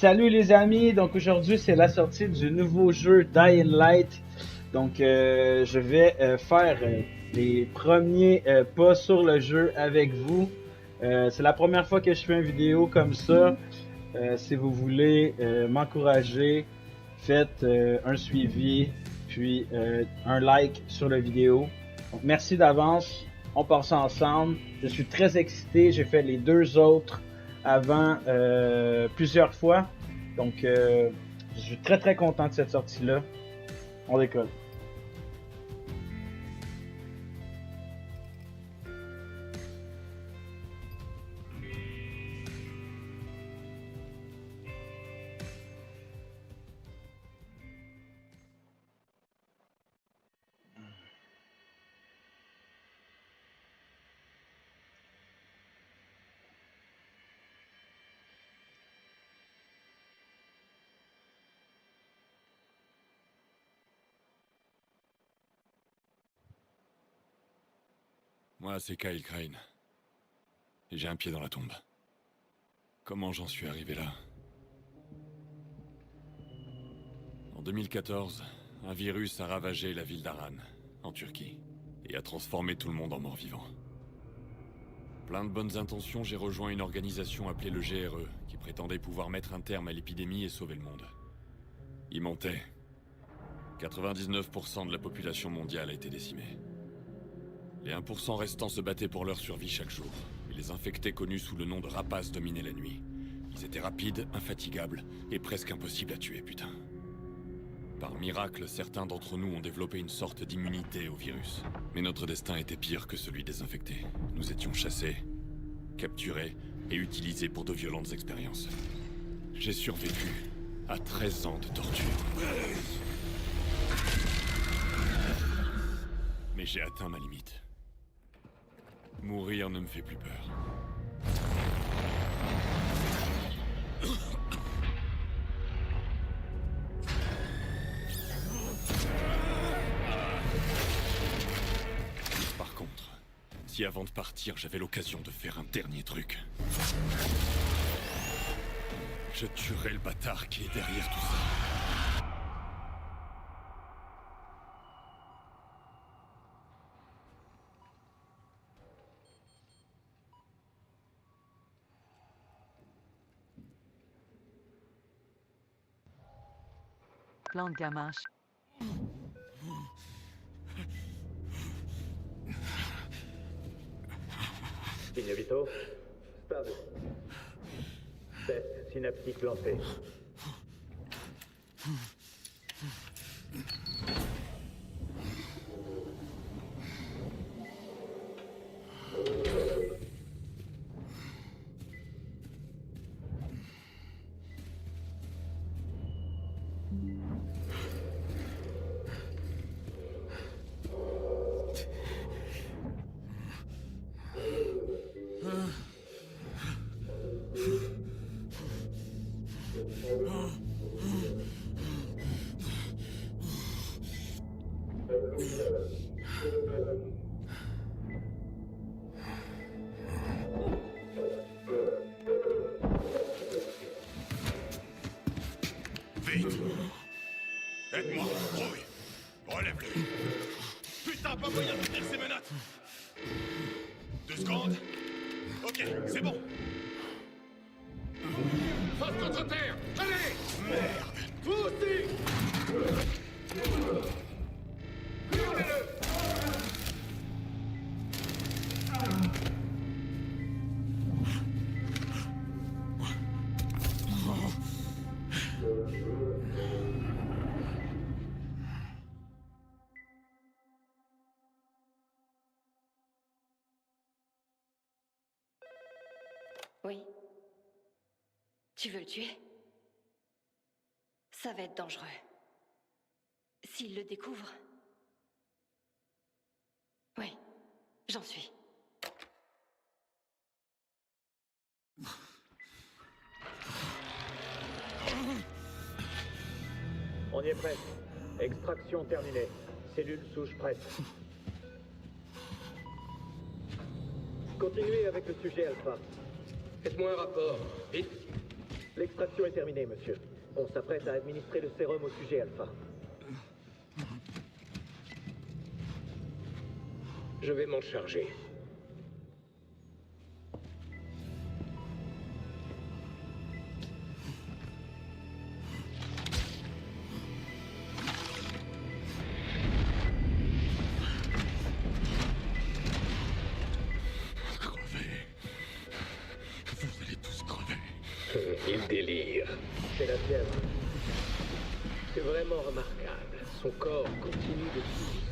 Salut les amis, donc aujourd'hui c'est la sortie du nouveau jeu Dying Light. Donc je vais faire les premiers pas sur le jeu avec vous. C'est la première fois que je fais une vidéo comme ça. Si vous voulez m'encourager, faites un suivi, puis un like sur la vidéo. Donc merci d'avance, on passe ensemble. Je suis très excité, j'ai fait les deux autres avant plusieurs fois. Donc je suis très très content de cette sortie-là. On décolle. Moi, c'est Kyle Crane. Et j'ai un pied dans la tombe. Comment j'en suis arrivé là? En 2014, un virus a ravagé la ville d'Aran, en Turquie, et a transformé tout le monde en mort-vivant. Plein de bonnes intentions, j'ai rejoint une organisation appelée le GRE, qui prétendait pouvoir mettre un terme à l'épidémie et sauver le monde. Il mentait. 99% de la population mondiale a été décimée. Les 1% restants se battaient pour leur survie chaque jour, et les infectés connus sous le nom de rapaces dominaient la nuit. Ils étaient rapides, infatigables, et presque impossibles à tuer, putain. Par miracle, certains d'entre nous ont développé une sorte d'immunité au virus. Mais notre destin était pire que celui des infectés. Nous étions chassés, capturés, et utilisés pour de violentes expériences. J'ai survécu à 13 ans de torture. Mais j'ai atteint ma limite. Mourir ne me fait plus peur. Par contre, si avant de partir, j'avais l'occasion de faire un dernier truc, je tuerais le bâtard qui est derrière tout ça. Plan de gamache. Signe vitaux. Stade. Test synaptique lancé. Vite! Aide-moi, Rouille! Relève-le! Putain, pas moyen de tenir ces menottes! 2 secondes? Ok, c'est bon! Face contre terre! Allez! Merde! Vous aussi! Oui. Tu veux le tuer? Ça va être dangereux. S'il le découvre... Oui, j'en suis. On y est prêt. Extraction terminée. Cellule souche prête. Continuez avec le sujet Alpha. Faites-moi un rapport, vite. L'extraction est terminée, monsieur. On s'apprête à administrer le sérum au sujet alpha. Je vais m'en charger. Crevez. Vous allez tous crever. Il délire. C'est la fièvre. C'est vraiment remarquable. Son corps continue de vivre.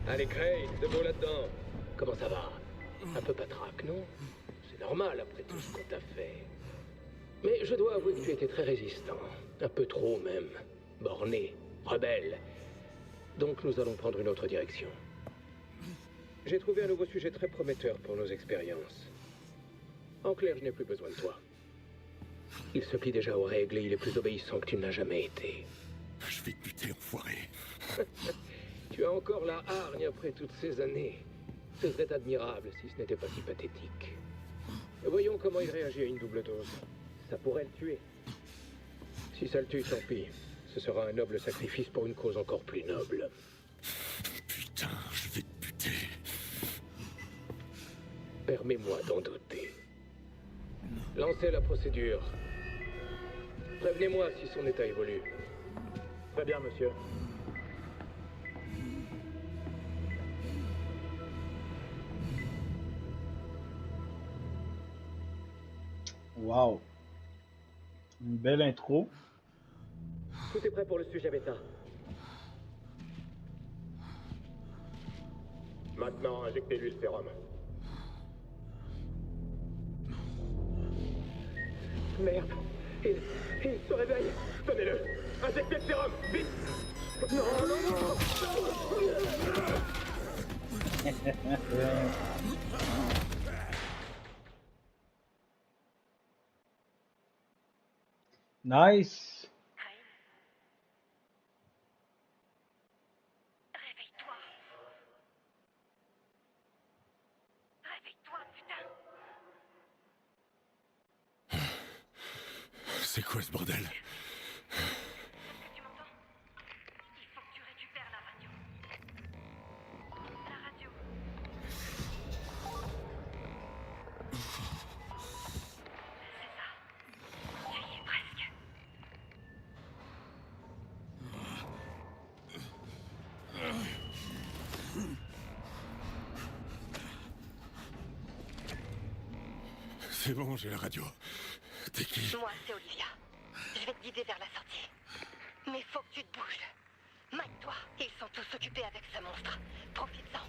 Allez, Crane, debout là-dedans. Comment ça va? Un peu patraque, non? C'est normal après tout ce qu'on t'a fait. Mais je dois avouer que tu étais très résistant. Un peu trop, même. Borné, rebelle. Donc nous allons prendre une autre direction. J'ai trouvé un nouveau sujet très prometteur pour nos expériences. En clair, je n'ai plus besoin de toi. Il se plie déjà aux règles et il est plus obéissant que tu ne l'as jamais été. Je vais te buter, enfoiré. Tu as encore la hargne après toutes ces années. Ce serait admirable si ce n'était pas si pathétique. Voyons comment il réagit à une double dose. Ça pourrait le tuer. Si ça le tue, tant pis. Ce sera un noble sacrifice pour une cause encore plus noble. Putain, je vais te buter. Permets-moi d'en douter. Lancez la procédure. Prévenez-moi si son état évolue. Très bien, monsieur. Wow. Une belle intro. Tout est prêt pour le sujet bêta. Maintenant, injectez-lui le sérum. Merde. Il se réveille. Tenez-le. Injectez le sérum, vite. Nice. Réveille-toi. Réveille-toi, putain. C'est quoi ce bordel? Est-ce que tu m'entends? Il faut que tu récupères la radio. La radio. C'est ça. Tu y es presque. C'est bon, j'ai la radio. T'es qui? Moi, c'est Olivia. Je vais te guider vers la sortie. Mais faut que tu te bouges. Mike-toi. Ils sont tous occupés avec ce monstre. Profite-en.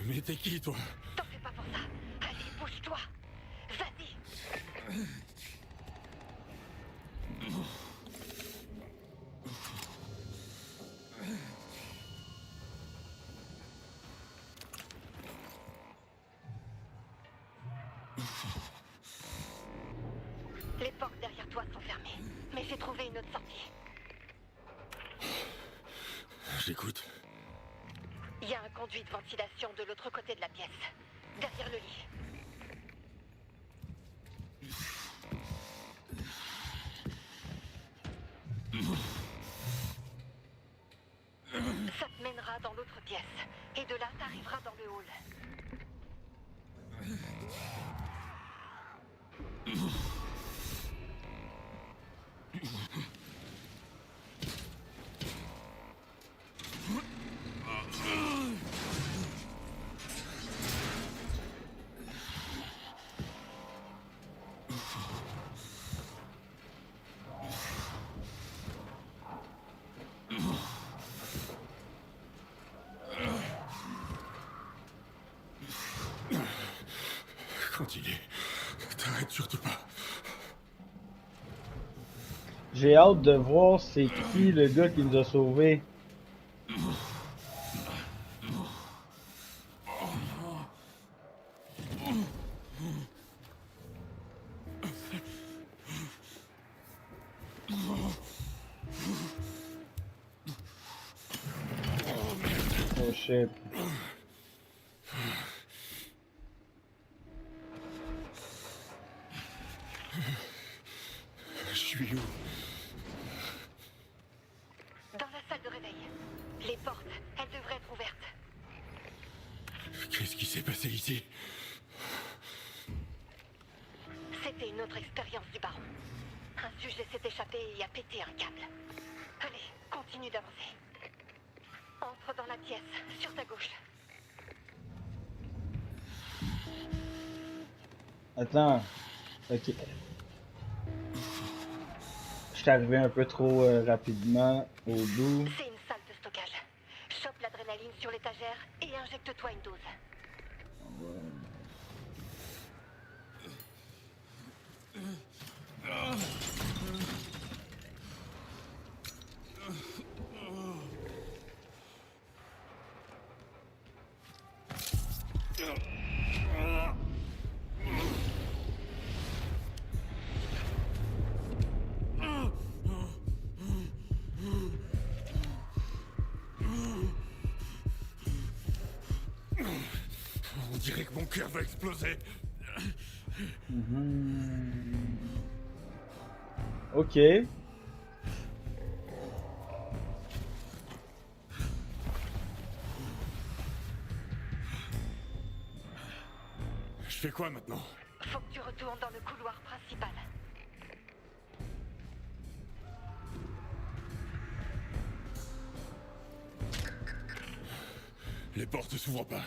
Mais t'es qui, toi? T'en fais pas pour ça. Allez, bouge-toi. Vas-y. Les portes derrière toi sont fermées. Mais j'ai trouvé une autre sortie. J'écoute. Il y a un conduit de ventilation de l'autre côté de la pièce. Derrière le lit. Ça te mènera dans l'autre pièce. Et de là, t'arriveras dans le hall. Continue. T'arrêtes surtout pas. J'ai hâte de voir c'est qui le gars qui nous a sauvés. Oh shit. Je suis où? Dans la salle de réveil. Les portes, elles devraient être ouvertes. Qu'est-ce qui s'est passé ici? C'était une autre expérience du baron. Un sujet s'est échappé et a pété un câble. Allez, continue d'avancer. Entre dans la pièce, sur ta gauche. Attends. Ok. Je suis arrivé un peu trop rapidement au bout. C'est une salle de stockage. Chope l'adrénaline sur l'étagère et injecte-toi une dose. On dirait que mon cœur va exploser. Ok. Je fais quoi maintenant? Faut que tu retournes dans le couloir principal. Les portes s'ouvrent pas.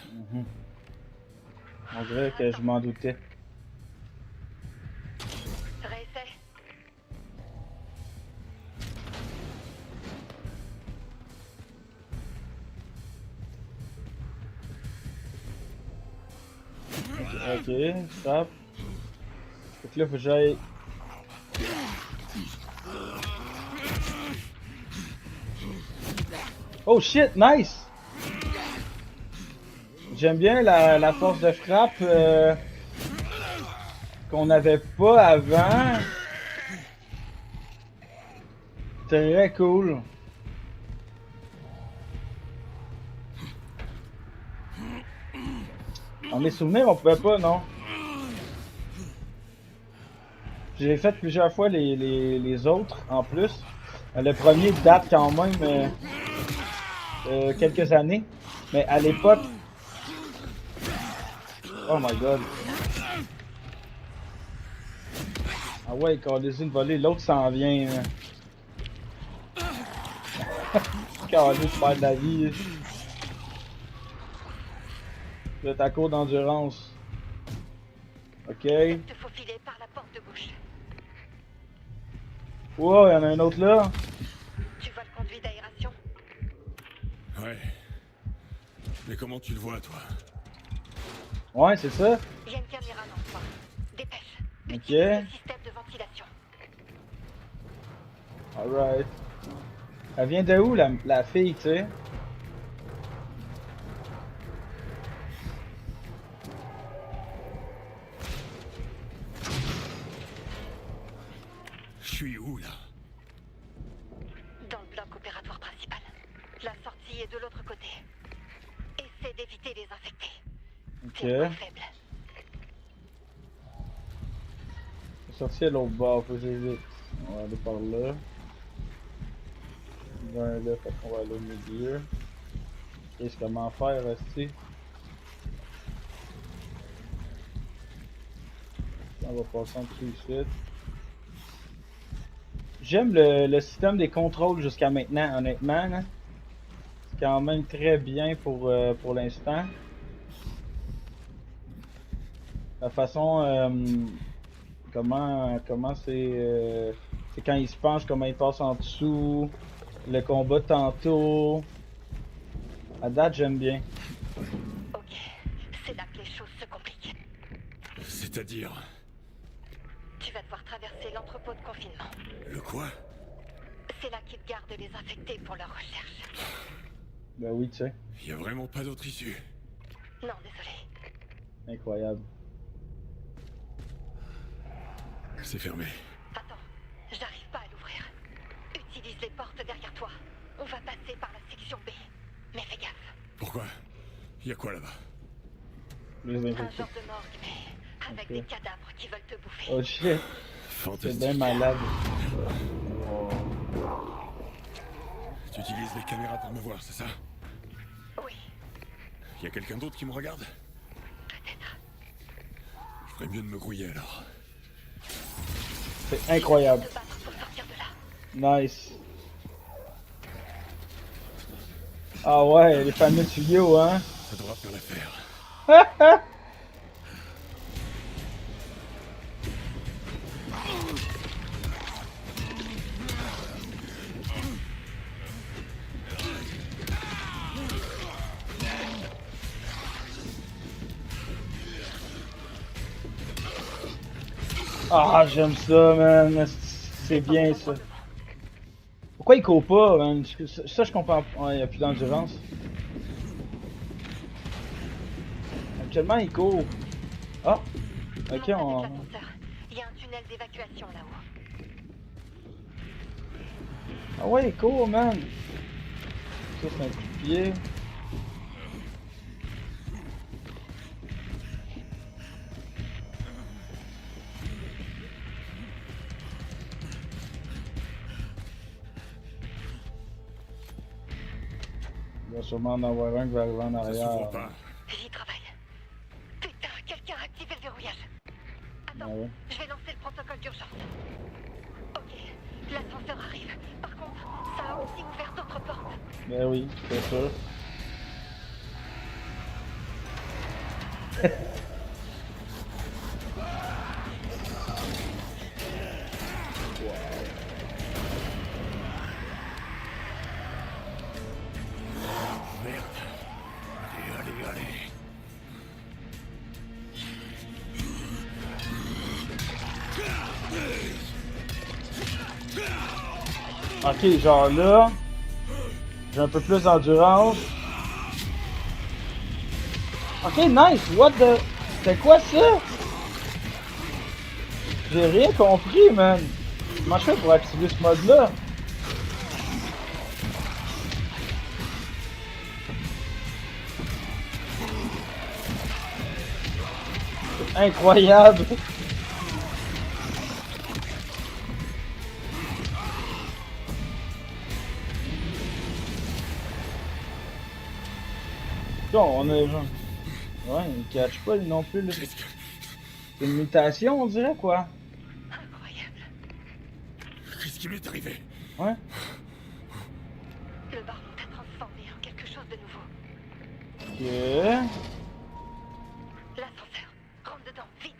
On dirait que je m'en doutais. Réessaie. Ok, stop. Fait que là, faut que j'aille. Oh shit, nice! J'aime bien la force de frappe qu'on n'avait pas avant. Très cool. Dans mes souvenirs, on pouvait pas, non? J'ai fait plusieurs fois les autres en plus. Le premier date quand même quelques années. Mais à l'époque... Oh my god. Ah ouais, quand les une volée, l'autre s'en vient. Quand on perd de la vie. Là, ta cour d'endurance. Ok. Te faufiler par la porte de gauche. Wow, il y en a un autre là. Tu vois le conduit d'aération? Ouais. Mais comment tu le vois, toi? Ouais, c'est ça. Il y a une caméra dans le coin. Dépêche. Ok. Utilise le système de ventilation. Alright. Elle vient de où la fille, tu sais? Je suis où, là? Dans le bloc opératoire principal. La sortie est de l'autre côté. Essaie d'éviter les infectés. Ok. C'est un point faible. Je suis sorti à l'autre bord, faut que j'évite. On va aller par là. Il y en a un là, fait qu'on va aller au milieu. Qu'est-ce comment faire, rester? On va passer en dessous ici. J'aime le système des contrôles jusqu'à maintenant, honnêtement. Là. C'est quand même très bien pour l'instant. La façon... comment c'est quand il se penche, comment il passe en dessous. Le combat de tantôt. À date, j'aime bien. Ok. C'est là que les choses se compliquent. C'est-à-dire... Tu vas devoir traverser l'entrepôt de confinement. Le quoi? C'est là qu'ils gardent les infectés pour leurs recherches. Ben oui, tu sais. Y a vraiment pas d'autre issue. Non, désolé. Incroyable. C'est fermé. Attends, j'arrive pas à l'ouvrir. Utilise les portes derrière toi. On va passer par la section B. Mais fais gaffe. Pourquoi? Y a quoi là-bas? Les Un infectés. genre de morgue, mais avec Ok. des cadavres qui veulent te bouffer. Oh shit. C'est Fantastique. bien malade. Tu utilises les caméras pour me voir, c'est ça? Oui, Y a quelqu'un d'autre qui me regarde? peut-être. Je ferais mieux de me grouiller alors. C'est incroyable. Se battre pour sortir de là. Nice. Ah ouais, les fameux tuyaux, hein. Ça devra faire l'affaire. Ah, j'aime ça, man. C'est bien, ça. Pourquoi il court pas, man? Ça, je comprends pas. Ouais, il n'y a plus d'endurance. Actuellement, il court. Ah! Ok, Monte on... avec l'ascenseur. Il y a un tunnel d'évacuation là-haut. Ah ouais, il court, man. Ça, c'est un coup de pied. Il va sûrement en avoir un qui va arriver en Ça s'ouvre arrière. pas. J'y travaille. Putain, quelqu'un a activé le verrouillage. Attends, Ah ouais. je vais lancer le protocole d'urgence. Ok, l'ascenseur arrive. Par contre, ça a aussi ouvert d'autres portes. Ben oui, c'est sûr. Merde. Allez, allez, allez. Ok, genre là, j'ai un peu plus d'endurance. Ok, nice, what the... C'était quoi ça? J'ai rien compris, man. Comment je fais pour activer ce mode-là? C'est incroyable! Bon, on est genre... Ouais, il catch pas lui non plus, là. Qu'est-ce que... C'est une mutation, on dirait, quoi. Incroyable. Qu'est-ce qui m'est arrivé? Ouais. Le baron t'a transformé en quelque chose de nouveau. Ok. L'ascenseur, rentre dedans, vite.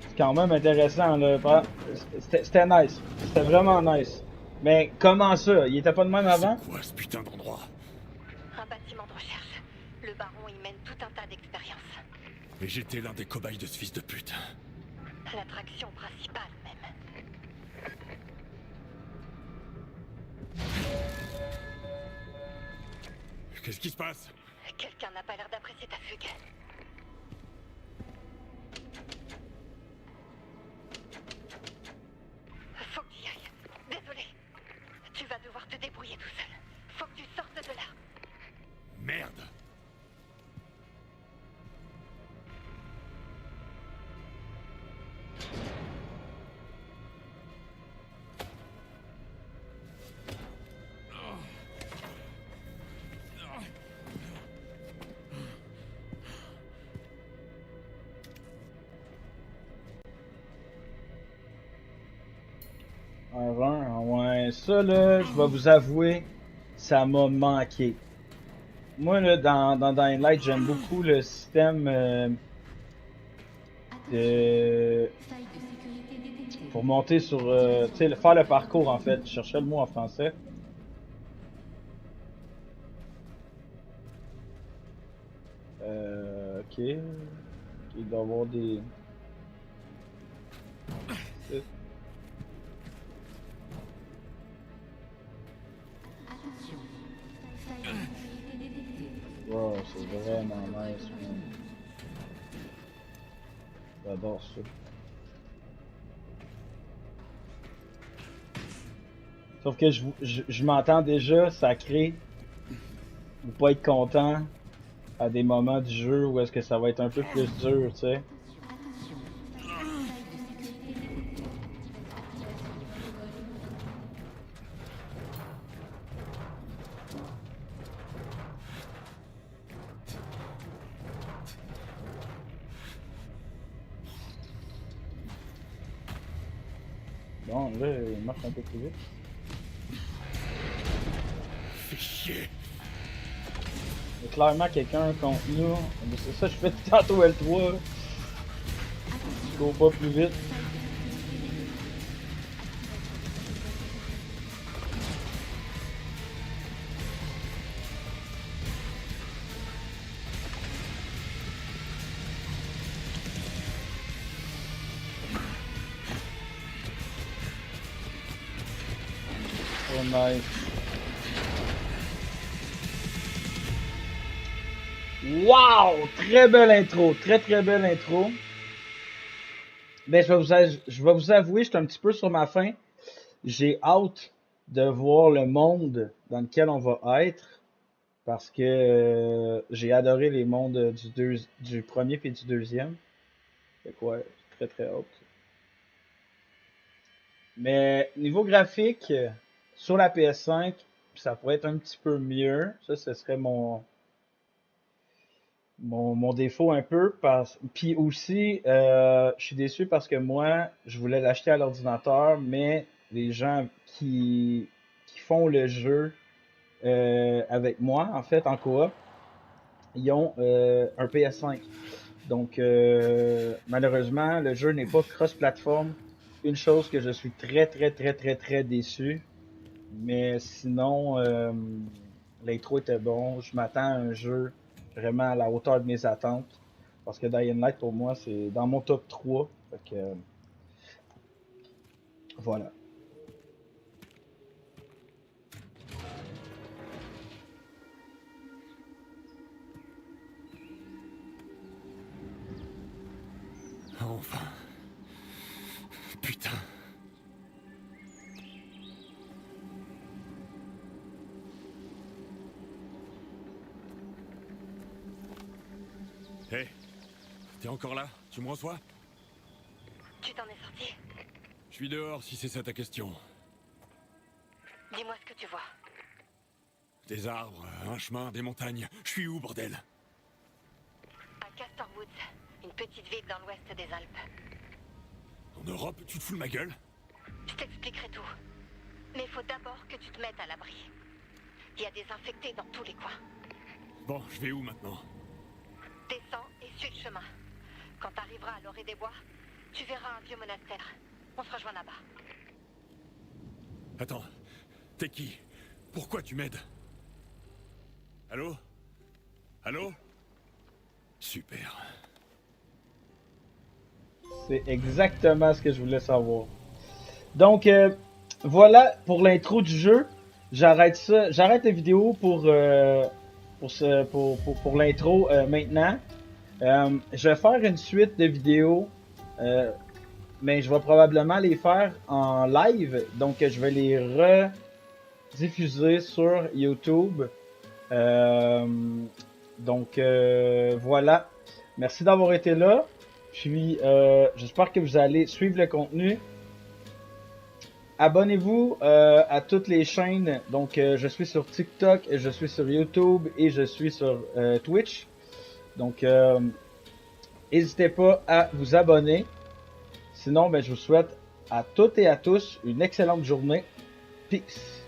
C'est quand même intéressant, là. C'était nice. C'était vraiment nice. Mais comment ça? Il était pas de même avant? C'est quoi ce putain d'endroit? Un bâtiment de recherche. Le baron y mène tout un tas d'expériences. Et j'étais l'un des cobayes de ce fils de pute. L'attraction principale, même. Qu'est-ce qui se passe? Quelqu'un n'a pas l'air d'apprécier ta fugue. Faut que tu y ailles. Désolé. Tu vas devoir te débrouiller tout seul. Faut que tu sortes de là. Merde. Un vin, ouais. Ça, là, je vais vous avouer, ça m'a manqué. Moi, là, dans Dying Light, j'aime beaucoup le système de... pour monter sur... tu sais, faire le parcours, en fait. Je cherchais le mot en français. Ok. Il doit y avoir des... Wow, c'est vraiment nice, man. J'adore ça. Sauf que je m'entends déjà sacré ou pas être content à des moments du jeu où est-ce que ça va être un peu plus dur, tu sais. Bon, là, il marche un peu plus vite. Fais chier. Il y a clairement quelqu'un contre nous. Mais c'est ça, je fais tantôt L3. Je cours pas plus vite. Oh nice. Wow! Très belle intro, très belle intro. Ben, je vais vous avouer, je suis un petit peu sur ma faim. J'ai hâte de voir le monde dans lequel on va être. Parce que j'ai adoré les mondes du premier et du deuxième. Fait quoi, très hâte. Mais niveau graphique, sur la PS5, ça pourrait être un petit peu mieux. Ça, ce serait mon défaut un peu. Puis aussi, je suis déçu parce que moi, je voulais l'acheter à l'ordinateur, mais les gens qui font le jeu avec moi, en fait, en coop, ils ont un PS5. Donc, malheureusement, le jeu n'est pas cross-platform. Une chose que je suis très déçu. Mais sinon, l'intro était bon. Je m'attends à un jeu vraiment à la hauteur de mes attentes. Parce que Dying Light, pour moi, c'est dans mon top 3. Fait que, voilà. Enfin. Putain. Hé, t'es encore là? Tu me reçois? Tu t'en es sorti? Je suis dehors si c'est ça ta question. Dis-moi ce que tu vois. Des arbres, un chemin, des montagnes. Je suis où, bordel? À Castor Woods, une petite ville dans l'ouest des Alpes. En Europe, tu te fous de ma gueule? Je t'expliquerai tout. Mais il faut d'abord que tu te mettes à l'abri. Il y a des infectés dans tous les coins. Bon, je vais où maintenant? Descends et suis le chemin. Quand t'arriveras à l'orée des bois, tu verras un vieux monastère. On se rejoint là-bas. Attends, t'es qui? Pourquoi tu m'aides? Allô? Allô? Super. C'est exactement ce que je voulais savoir. Donc, voilà pour l'intro du jeu. J'arrête la vidéo pour l'intro maintenant. Je vais faire une suite de vidéos, mais je vais probablement les faire en live. Donc, je vais les rediffuser sur YouTube. Donc, voilà. Merci d'avoir été là. Puis, j'espère que vous allez suivre le contenu. Abonnez-vous à toutes les chaînes. Donc, je suis sur TikTok, je suis sur YouTube et je suis sur Twitch. Donc, n'hésitez pas à vous abonner. Sinon, ben, je vous souhaite à toutes et à tous une excellente journée. Peace.